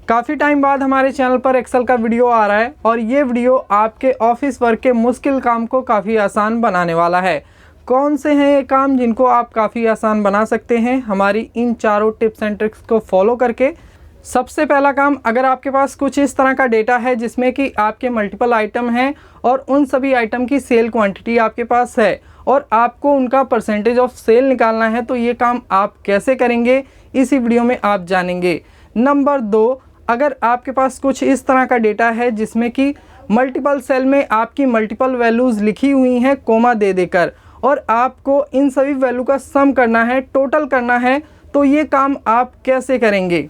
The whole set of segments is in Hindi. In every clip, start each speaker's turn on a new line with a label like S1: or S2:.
S1: काफ़ी टाइम बाद हमारे चैनल पर एक्सेल का वीडियो आ रहा है और ये वीडियो आपके ऑफिस वर्क के मुश्किल काम को काफ़ी आसान बनाने वाला है। कौन से हैं ये काम जिनको आप काफ़ी आसान बना सकते हैं हमारी इन चारों टिप्स एंड ट्रिक्स को फॉलो करके। सबसे पहला काम, अगर आपके पास कुछ इस तरह का डेटा है जिसमें कि आपके मल्टीपल आइटम हैं और उन सभी आइटम की सेल क्वांटिटी आपके पास है और आपको उनका परसेंटेज ऑफ सेल निकालना है, तो ये काम आप कैसे करेंगे इसी वीडियो में आप जानेंगे। नंबर 2, अगर आपके पास कुछ इस तरह का डेटा है जिसमें कि मल्टीपल सेल में आपकी मल्टीपल वैल्यूज़ लिखी हुई हैं कोमा दे देकर और आपको इन सभी वैल्यू का सम करना है, टोटल करना है, तो ये काम आप कैसे करेंगे।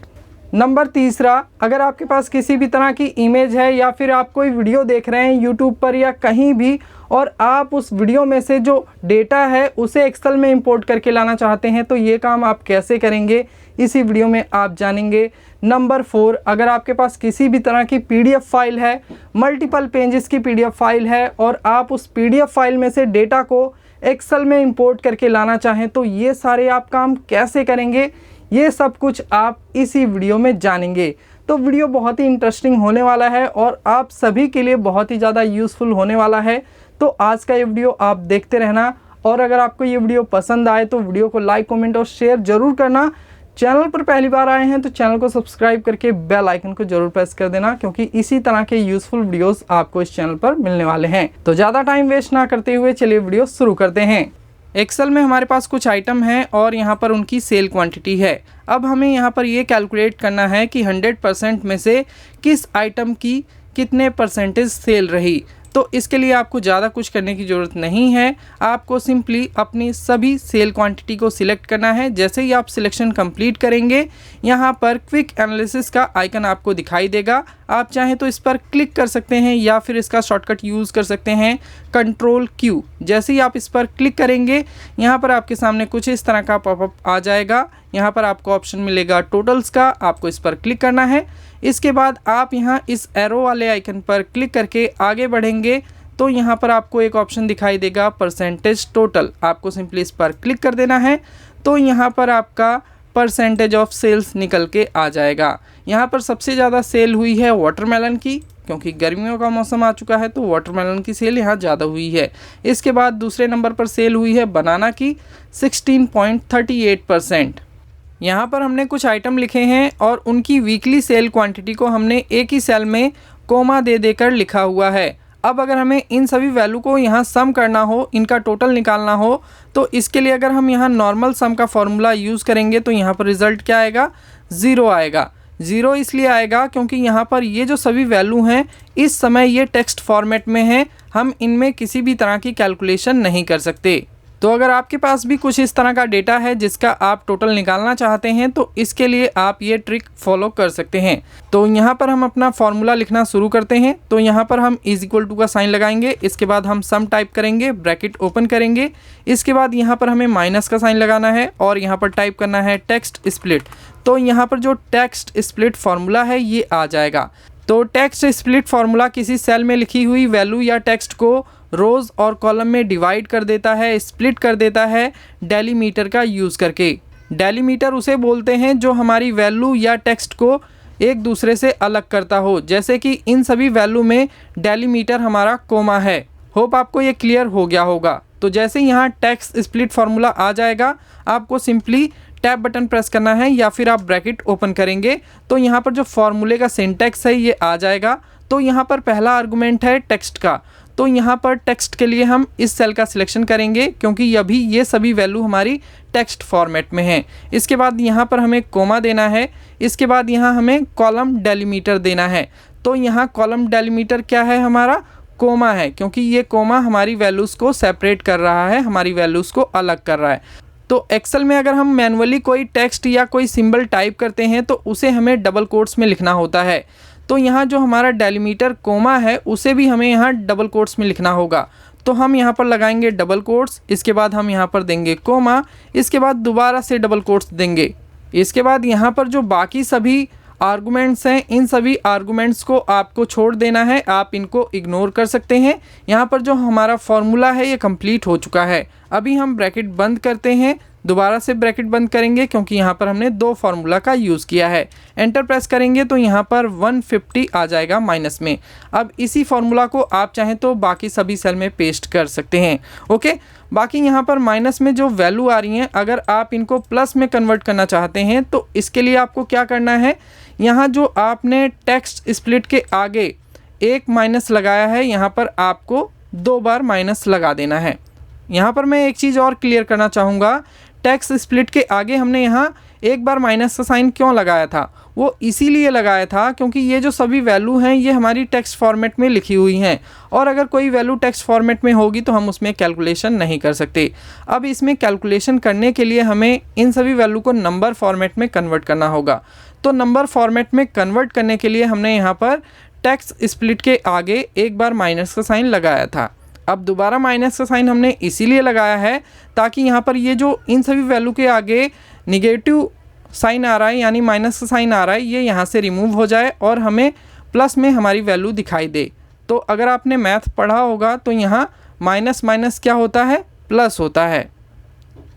S1: नंबर 3, अगर आपके पास किसी भी तरह की इमेज है या फिर आप कोई वीडियो देख रहे हैं यूट्यूब पर या कहीं भी और आप उस वीडियो में से जो डेटा है उसे एक्सेल में इंपोर्ट करके लाना चाहते हैं, तो ये काम आप कैसे करेंगे इसी वीडियो में आप जानेंगे। नंबर 4, अगर आपके पास किसी भी तरह की पीडीएफ फाइल है, मल्टीपल पेजेस की पीडीएफ फाइल है और आप उस पीडीएफ फाइल में से डेटा को एक्सेल में इंपोर्ट करके लाना चाहें, तो ये सारे आप काम कैसे करेंगे, ये सब कुछ आप इसी वीडियो में जानेंगे। तो वीडियो बहुत ही इंटरेस्टिंग होने वाला है और आप सभी के लिए बहुत ही ज़्यादा यूज़फुल होने वाला है। तो आज का ये वीडियो आप देखते रहना और अगर आपको ये वीडियो पसंद आए तो वीडियो को लाइक, कमेंट और शेयर ज़रूर करना। चैनल पर पहली बार आए हैं तो चैनल को सब्सक्राइब करके बेल आइकन को जरूर प्रेस कर देना, क्योंकि इसी तरह के यूज़फुल वीडियोस आपको इस चैनल पर मिलने वाले हैं। तो ज़्यादा टाइम वेस्ट ना करते हुए चलिए वीडियो शुरू करते हैं। एक्सेल में हमारे पास कुछ आइटम हैं और यहाँ पर उनकी सेल क्वांटिटी है। अब हमें यहाँ पर ये कैलकुलेट करना है कि 100% में से किस आइटम की कितने परसेंटेज सेल रही। तो इसके लिए आपको ज़्यादा कुछ करने की ज़रूरत नहीं है, आपको सिंपली अपनी सभी सेल क्वांटिटी को सिलेक्ट करना है। जैसे ही आप सिलेक्शन कंप्लीट करेंगे यहाँ पर क्विक एनालिसिस का आइकन आपको दिखाई देगा। आप चाहें तो इस पर क्लिक कर सकते हैं या फिर इसका शॉर्टकट यूज़ कर सकते हैं Ctrl+Q। जैसे ही आप इस पर क्लिक करेंगे यहाँ पर आपके सामने कुछ इस तरह का पॉपअप आ जाएगा। यहाँ पर आपको ऑप्शन मिलेगा टोटल्स का, आपको इस पर क्लिक करना है। इसके बाद आप यहाँ इस एरो वाले आइकन पर क्लिक करके आगे बढ़ेंगे तो यहाँ पर आपको एक ऑप्शन दिखाई देगा परसेंटेज टोटल, आपको सिंपली इस पर क्लिक कर देना है। तो यहाँ पर आपका परसेंटेज ऑफ सेल्स निकल के आ जाएगा। यहाँ पर सबसे ज़्यादा सेल हुई है वाटरमेलन की, क्योंकि गर्मियों का मौसम आ चुका है तो वाटरमेलन की सेल यहाँ ज़्यादा हुई है। इसके बाद दूसरे नंबर पर सेल हुई है बनाना की 16.38%। यहाँ पर हमने कुछ आइटम लिखे हैं और उनकी वीकली सेल क्वांटिटी को हमने एक ही सेल में कोमा दे देकर लिखा हुआ है। अब अगर हमें इन सभी वैल्यू को यहाँ सम करना हो, इनका टोटल निकालना हो, तो इसके लिए अगर हम यहाँ नॉर्मल सम का फॉर्मूला यूज़ करेंगे तो यहाँ पर रिज़ल्ट क्या आएगा, 0 आएगा। 0 इसलिए आएगा क्योंकि यहाँ पर ये जो सभी वैल्यू हैं इस समय ये टेक्स्ट फॉर्मेट में हैं, हम इनमें किसी भी तरह की कैलकुलेशन नहीं कर सकते। तो अगर आपके पास भी कुछ इस तरह का डेटा है जिसका आप टोटल निकालना चाहते हैं तो इसके लिए आप ये ट्रिक फॉलो कर सकते हैं। तो यहाँ पर हम अपना फॉर्मूला लिखना शुरू करते हैं। तो यहाँ पर हम =टू का साइन लगाएंगे, इसके बाद हम सम टाइप करेंगे, ब्रैकेट ओपन करेंगे, इसके बाद यहाँ पर हमें माइनस का साइन लगाना है और यहाँ पर टाइप करना है टेक्स्ट स्प्लिट। तो यहाँ पर जो टेक्स्ट स्प्लिट फार्मूला है ये आ जाएगा। तो टेक्स्ट स्प्लिट फार्मूला किसी सेल में लिखी हुई वैल्यू या टेक्स्ट को रोज़ और कॉलम में डिवाइड कर देता है, स्प्लिट कर देता है डेलीमीटर का यूज़ करके। डेलीमीटर उसे बोलते हैं जो हमारी वैल्यू या टेक्स्ट को एक दूसरे से अलग करता हो, जैसे कि इन सभी वैल्यू में डेलीमीटर हमारा कोमा है। होप आपको ये क्लियर हो गया होगा। तो जैसे यहाँ टेक्स्ट स्प्लिट फार्मूला आ जाएगा, आपको सिंपली टैब बटन प्रेस करना है या फिर आप ब्रैकेट ओपन करेंगे तो यहाँ पर जो फॉर्मूले का सिंटैक्स है ये आ जाएगा। तो यहाँ पर पहला आर्गुमेंट है टेक्स्ट का, तो यहाँ पर टेक्स्ट के लिए हम इस सेल का सिलेक्शन करेंगे क्योंकि अभी ये सभी वैल्यू हमारी टेक्स्ट फॉर्मेट में है। इसके बाद यहाँ पर हमें कोमा देना है, इसके बाद यहाँ हमें कॉलम डेलीमीटर देना है। तो यहाँ कॉलम डेलीमीटर क्या है, हमारा कोमा है, क्योंकि ये कोमा हमारी वैल्यूज़ को सेपरेट कर रहा है, हमारी वैल्यूज़ को अलग कर रहा है। तो एक्सेल में अगर हम मैनुअली कोई टेक्स्ट या कोई सिंबल टाइप करते हैं तो उसे हमें डबल कोट्स में लिखना होता है। तो यहाँ जो हमारा डेलीमीटर कोमा है उसे भी हमें यहाँ डबल कोट्स में लिखना होगा। तो हम यहाँ पर लगाएंगे डबल कोट्स, इसके बाद हम यहाँ पर देंगे कोमा, इसके बाद दोबारा से डबल कोट्स देंगे। इसके बाद यहाँ पर जो बाकी सभी आर्गुमेंट्स हैं इन सभी आर्गुमेंट्स को आपको छोड़ देना है, आप इनको इग्नोर कर सकते हैं। यहाँ पर जो हमारा फॉर्मूला है ये कंप्लीट हो चुका है। अभी हम ब्रैकेट बंद करते हैं दोबारा से ब्रैकेट बंद करेंगे क्योंकि यहाँ पर हमने 2 फार्मूला का यूज़ किया है। एंटर प्रेस करेंगे तो यहाँ पर 150 आ जाएगा माइनस में। अब इसी फार्मूला को आप चाहें तो बाकी सभी सेल में पेस्ट कर सकते हैं। ओके, बाकी यहाँ पर माइनस में जो वैल्यू आ रही हैं, अगर आप इनको प्लस में कन्वर्ट करना चाहते हैं तो इसके लिए आपको क्या करना है, यहाँ जो आपने टेक्स्ट स्प्लिट के आगे एक माइनस लगाया है, यहाँ पर आपको 2 बार माइनस लगा देना है। यहाँ पर मैं एक चीज़ और क्लियर करना चाहूँगा, टेक्स्ट स्प्लिट के आगे हमने यहाँ एक बार माइनस का साइन क्यों लगाया था, वो इसीलिए लगाया था क्योंकि ये जो सभी वैल्यू हैं ये हमारी टेक्स्ट फॉर्मेट में लिखी हुई हैं, और अगर कोई वैल्यू टेक्स्ट फॉर्मेट में होगी तो हम उसमें कैलकुलेशन नहीं कर सकते। अब इसमें कैलकुलेशन करने के लिए हमें इन सभी वैल्यू को नंबर फॉर्मेट में कन्वर्ट करना होगा। तो नंबर फॉर्मेट में कन्वर्ट करने के लिए हमने यहाँ पर टेक्स्ट स्प्लिट के आगे एक बार माइनस का साइन लगाया था। अब दोबारा माइनस का साइन हमने इसीलिए लगाया है ताकि यहाँ पर ये जो इन सभी वैल्यू के आगे निगेटिव साइन आ रहा है यानी माइनस का साइन आ रहा है, ये यहाँ से रिमूव हो जाए और हमें प्लस में हमारी वैल्यू दिखाई दे। तो अगर आपने मैथ पढ़ा होगा तो यहाँ माइनस माइनस क्या होता है, प्लस होता है।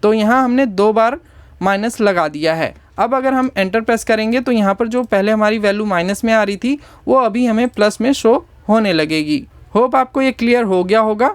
S1: तो यहाँ हमने 2 बार माइनस लगा दिया है। अब अगर हम एंटर प्रेस करेंगे तो यहाँ पर जो पहले हमारी वैल्यू माइनस में आ रही थी वो अभी हमें प्लस में शो होने लगेगी। होप आपको ये क्लियर हो गया होगा।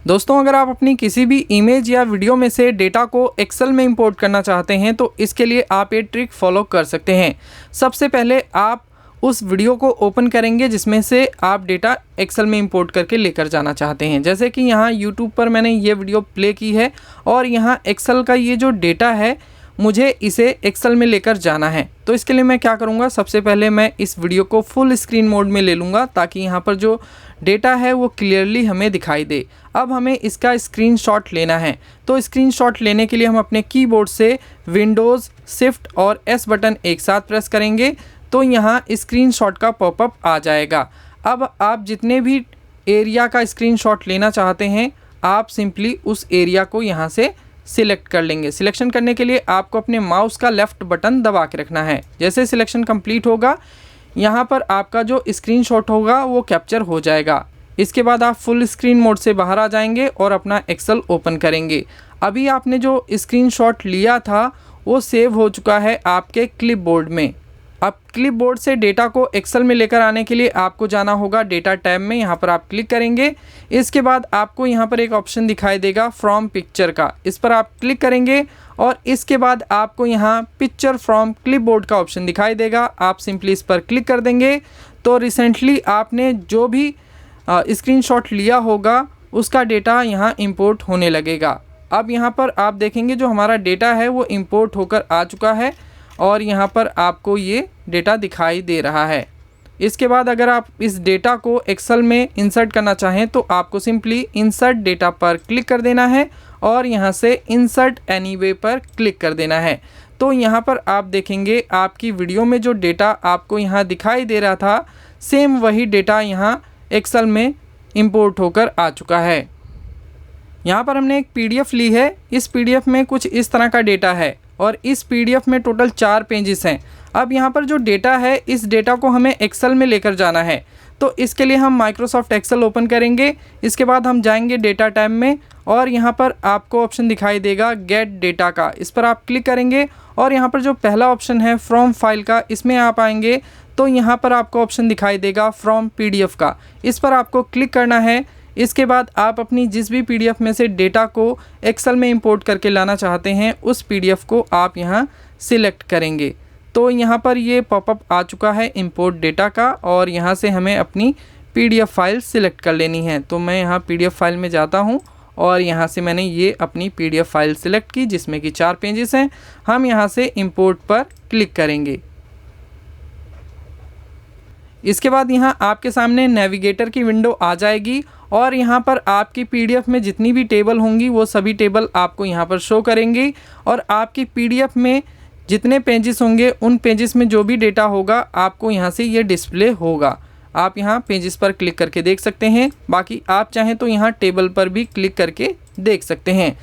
S1: दोस्तों, अगर आप अपनी किसी भी इमेज या वीडियो में से डेटा को एक्सेल में इंपोर्ट करना चाहते हैं तो इसके लिए आप ये ट्रिक फॉलो कर सकते हैं। सबसे पहले आप उस वीडियो को ओपन करेंगे जिसमें से आप डेटा एक्सेल में इंपोर्ट करके लेकर जाना चाहते हैं। जैसे कि यहाँ यूट्यूब पर मैंने ये वीडियो प्ले की है और यहाँ एक्सेल का ये जो डेटा है मुझे इसे एक्सेल में लेकर जाना है। तो इसके लिए मैं क्या करूँगा, सबसे पहले मैं इस वीडियो को फुल स्क्रीन मोड में ले लूँगा ताकि यहाँ पर जो डेटा है वो क्लियरली हमें दिखाई दे। अब हमें इसका स्क्रीनशॉट लेना है। तो स्क्रीनशॉट लेने के लिए हम अपने कीबोर्ड से विंडोज़ शिफ्ट और एस बटन एक साथ प्रेस करेंगे तो यहाँ स्क्रीनशॉट का पॉपअप आ जाएगा। अब आप जितने भी एरिया का स्क्रीनशॉट लेना चाहते हैं आप सिंपली उस एरिया को यहाँ से सिलेक्ट कर लेंगे। सिलेक्शन करने के लिए आपको अपने माउस का लेफ़्ट बटन दबा के रखना है। जैसे सिलेक्शन कंप्लीट होगा यहाँ पर आपका जो स्क्रीनशॉट होगा वो कैप्चर हो जाएगा। इसके बाद आप फुल स्क्रीन मोड से बाहर आ जाएंगे और अपना एक्सेल ओपन करेंगे। अभी आपने जो स्क्रीनशॉट लिया था वो सेव हो चुका है आपके क्लिपबोर्ड में। अब क्लिपबोर्ड से डेटा को एक्सेल में लेकर आने के लिए आपको जाना होगा डेटा टैब में। यहाँ पर आप क्लिक करेंगे। इसके बाद आपको यहाँ पर एक ऑप्शन दिखाई देगा फ्रॉम पिक्चर का, इस पर आप क्लिक करेंगे और इसके बाद आपको यहाँ पिक्चर फ्रॉम क्लिपबोर्ड का ऑप्शन दिखाई देगा। आप सिंपली इस पर क्लिक कर देंगे तो रिसेंटली आपने जो भी स्क्रीनशॉट लिया होगा उसका डेटा यहाँ इंपोर्ट होने लगेगा। अब यहाँ पर आप देखेंगे जो हमारा डेटा है वो इंपोर्ट होकर आ चुका है और यहाँ पर आपको ये डेटा दिखाई दे रहा है। इसके बाद अगर आप इस डेटा को एक्सेल में इंसर्ट करना चाहें तो आपको सिंपली इंसर्ट डेटा पर क्लिक कर देना है और यहाँ से इंसर्ट एनीवे पर क्लिक कर देना है। तो यहाँ पर आप देखेंगे आपकी वीडियो में जो डेटा आपको यहाँ दिखाई दे रहा था सेम वही डेटा यहाँ एक्सेल में इंपोर्ट होकर आ चुका है। यहाँ पर हमने एक पीडीएफ ली है। इस पीडीएफ में कुछ इस तरह का डेटा है और इस पीडीएफ में टोटल 4 पेजेस हैं। अब यहाँ पर जो डेटा है इस डेटा को हमें एक्सेल में लेकर जाना है। तो इसके लिए हम माइक्रोसॉफ्ट एक्सेल ओपन करेंगे। इसके बाद हम जाएंगे डेटा टैब में और यहाँ पर आपको ऑप्शन दिखाई देगा गेट डेटा का, इस पर आप क्लिक करेंगे और यहाँ पर जो पहला ऑप्शन है फ्रॉम फाइल का, इसमें आप आएंगे तो यहाँ पर आपको ऑप्शन दिखाई देगा फ्रॉम पीडीएफ का, इस पर आपको क्लिक करना है। इसके बाद आप अपनी जिस भी पीडीएफ में से डेटा को एक्सेल में इंपोर्ट करके लाना चाहते हैं उस पीडीएफ को आप यहाँ सिलेक्ट करेंगे। तो यहाँ पर ये पॉपअप आ चुका है इंपोर्ट डेटा का और यहाँ से हमें अपनी पीडीएफ फाइल सिलेक्ट कर लेनी है। तो मैं यहाँ पीडीएफ फाइल में जाता हूँ और यहाँ से मैंने ये अपनी पीडीएफ फाइल सिलेक्ट की जिसमें कि 4 पेजेस हैं। हम यहाँ से इंपोर्ट पर क्लिक करेंगे। इसके बाद यहाँ आपके सामने नेविगेटर की विंडो आ जाएगी और यहाँ पर आपकी पीडीएफ में जितनी भी टेबल होंगी वो सभी टेबल आपको यहाँ पर शो करेंगी और आपकी पीडीएफ में जितने पेजेस होंगे उन पेजेस में जो भी डेटा होगा आपको यहाँ से ये डिस्प्ले होगा। आप यहाँ पेजेस पर क्लिक करके देख सकते हैं। बाकी आप चाहें तो यहाँ टेबल पर भी क्लिक करके देख सकते हैं।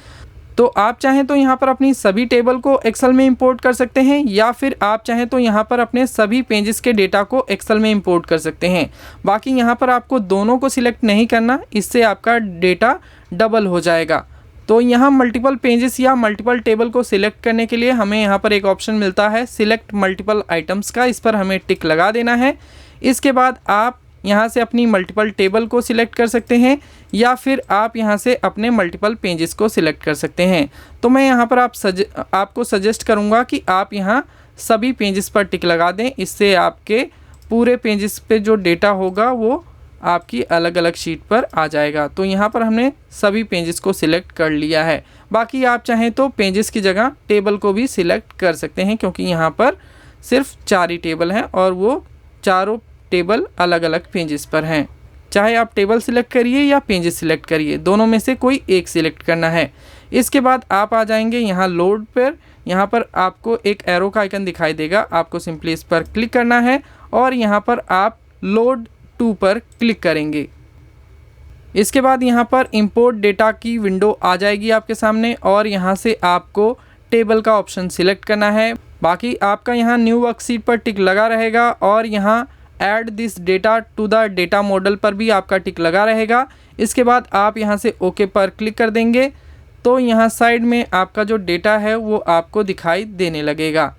S1: तो आप चाहें तो यहाँ पर अपनी सभी टेबल को एक्सेल में इंपोर्ट कर सकते हैं या फिर आप चाहें तो यहाँ पर अपने सभी पेजेस के डेटा को एक्सेल में इंपोर्ट कर सकते हैं। बाकी यहाँ पर आपको दोनों को सिलेक्ट नहीं करना, इससे आपका डेटा डबल हो जाएगा। तो यहाँ मल्टीपल पेजेस या मल्टीपल टेबल को सिलेक्ट करने के लिए हमें यहाँ पर एक ऑप्शन मिलता है सिलेक्ट मल्टीपल आइटम्स का, इस पर हमें टिक लगा देना है। इसके बाद आप यहाँ से अपनी मल्टीपल टेबल को सिलेक्ट कर सकते हैं या फिर आप यहाँ से अपने मल्टीपल पेजेस को सिलेक्ट कर सकते हैं। तो मैं यहाँ पर आपको सजेस्ट करूँगा कि आप यहाँ सभी पेजेस पर टिक लगा दें, इससे आपके पूरे पेजेस पे जो डेटा होगा वो आपकी अलग अलग शीट पर आ जाएगा। तो यहाँ पर हमने सभी पेजेस को सिलेक्ट कर लिया है। बाकी आप चाहें तो पेजेस की जगह टेबल को भी सिलेक्ट कर सकते हैं, क्योंकि यहाँ पर सिर्फ 4 ही टेबल हैं और वो चारों टेबल अलग अलग पेजेस पर हैं। चाहे आप टेबल सिलेक्ट करिए या पेजेस सिलेक्ट करिए, दोनों में से कोई एक सिलेक्ट करना है। इसके बाद आप आ जाएंगे यहाँ लोड पर। यहाँ पर आपको एक एरो का आइकन दिखाई देगा, आपको सिंपली इस पर क्लिक करना है और यहाँ पर आप लोड टू पर क्लिक करेंगे। इसके बाद यहाँ पर इंपोर्ट डेटा की विंडो आ जाएगी आपके सामने और यहाँ से आपको टेबल का ऑप्शन सिलेक्ट करना है। बाकी आपका यहाँ न्यू वर्कशीट पर टिक लगा रहेगा और यहाँ add this data to the data model पर भी आपका टिक लगा रहेगा। इसके बाद आप यहाँ से ओके पर क्लिक कर देंगे तो यहाँ साइड में आपका जो डेटा है वो आपको दिखाई देने लगेगा।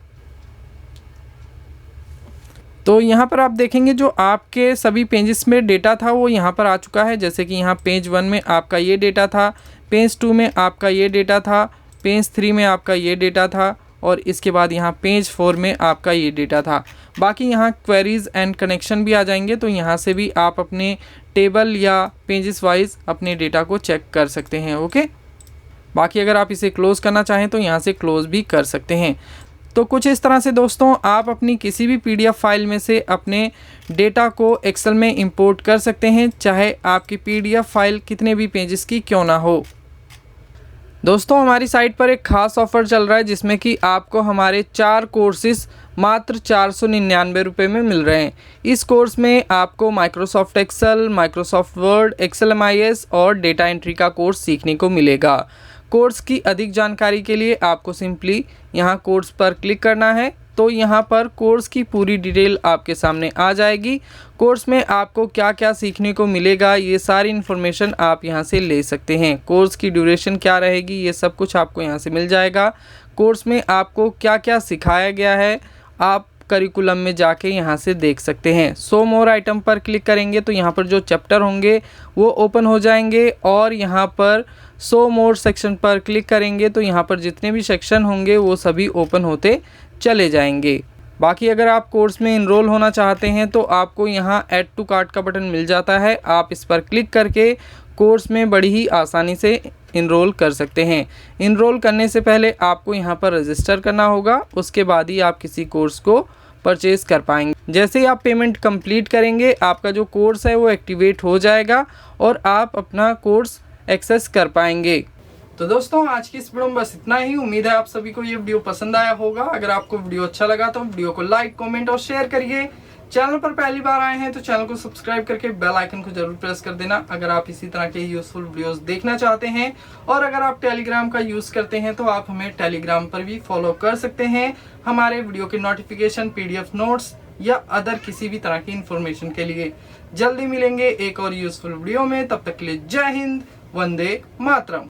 S1: तो यहाँ पर आप देखेंगे जो आपके सभी पेजेस में डेटा था वो यहाँ पर आ चुका है। जैसे कि यहाँ पेज 1 में आपका ये डेटा था, पेज 2 में आपका ये डेटा था, पेज 3 में आपका ये डेटा था और इसके बाद यहाँ पेज 4 में आपका ये डेटा था। बाकी यहाँ क्वेरीज एंड कनेक्शन भी आ जाएंगे, तो यहाँ से भी आप अपने टेबल या पेजेस वाइज अपने डेटा को चेक कर सकते हैं। ओके, बाकी अगर आप इसे क्लोज़ करना चाहें तो यहाँ से क्लोज़ भी कर सकते हैं। तो कुछ इस तरह से दोस्तों आप अपनी किसी भी पीडीएफ फाइल में से अपने डेटा को एक्सेल में इंपोर्ट कर सकते हैं, चाहे आपकी पीडीएफ फाइल कितने भी पेजेस की क्यों ना हो। दोस्तों हमारी साइट पर एक ख़ास ऑफ़र चल रहा है जिसमें कि आपको हमारे 4 कोर्सेज़ मात्र 499 रुपये में मिल रहे हैं। इस कोर्स में आपको Microsoft Excel, Microsoft Word, Excel MIS और डेटा एंट्री का कोर्स सीखने को मिलेगा। कोर्स की अधिक जानकारी के लिए आपको सिंपली यहाँ कोर्स पर क्लिक करना है, तो यहाँ पर कोर्स की पूरी डिटेल आपके सामने आ जाएगी। कोर्स में आपको क्या क्या सीखने को मिलेगा ये सारी इन्फॉर्मेशन आप यहाँ से ले सकते हैं। कोर्स की ड्यूरेशन क्या रहेगी ये सब कुछ आपको यहाँ से मिल जाएगा। कोर्स में आपको क्या क्या सिखाया गया है आप करिकुलम में जाके यहाँ से देख सकते हैं। सो मोर आइटम पर क्लिक करेंगे तो यहाँ पर जो चैप्टर होंगे वो ओपन हो जाएंगे और यहाँ पर सो मोर सेक्शन पर क्लिक करेंगे तो यहाँ पर जितने भी सेक्शन होंगे वो सभी ओपन होते चले जाएंगे। बाकी अगर आप कोर्स में इनरोल होना चाहते हैं तो आपको यहाँ ऐड टू कार्ट का बटन मिल जाता है, आप इस पर क्लिक करके कोर्स में बड़ी ही आसानी से इनरोल कर सकते हैं। इनरोल करने से पहले आपको यहाँ पर रजिस्टर करना होगा, उसके बाद ही आप किसी कोर्स को परचेज़ कर पाएंगे। जैसे ही आप पेमेंट कंप्लीट करेंगे आपका जो कोर्स है वो एक्टिवेट हो जाएगा और आप अपना कोर्स एक्सेस कर पाएंगे। तो दोस्तों आज की इस वीडियो में बस इतना ही। उम्मीद है आप सभी को ये वीडियो पसंद आया होगा। अगर आपको वीडियो अच्छा लगा तो वीडियो को लाइक, कमेंट और शेयर करिए। चैनल पर पहली बार आए हैं तो चैनल को सब्सक्राइब करके बेल आइकन को जरूर प्रेस कर देना अगर आप इसी तरह के यूजफुल वीडियोस देखना चाहते हैं। और अगर आप टेलीग्राम का यूज करते हैं तो आप हमें टेलीग्राम पर भी फॉलो कर सकते हैं हमारे वीडियो के नोटिफिकेशन, पीडीएफ नोट्स या अदर किसी भी तरह की इंफॉर्मेशन के लिए। जल्दी मिलेंगे एक और यूजफुल वीडियो में, तब तक के लिए जय हिंद, वंदे मातरम।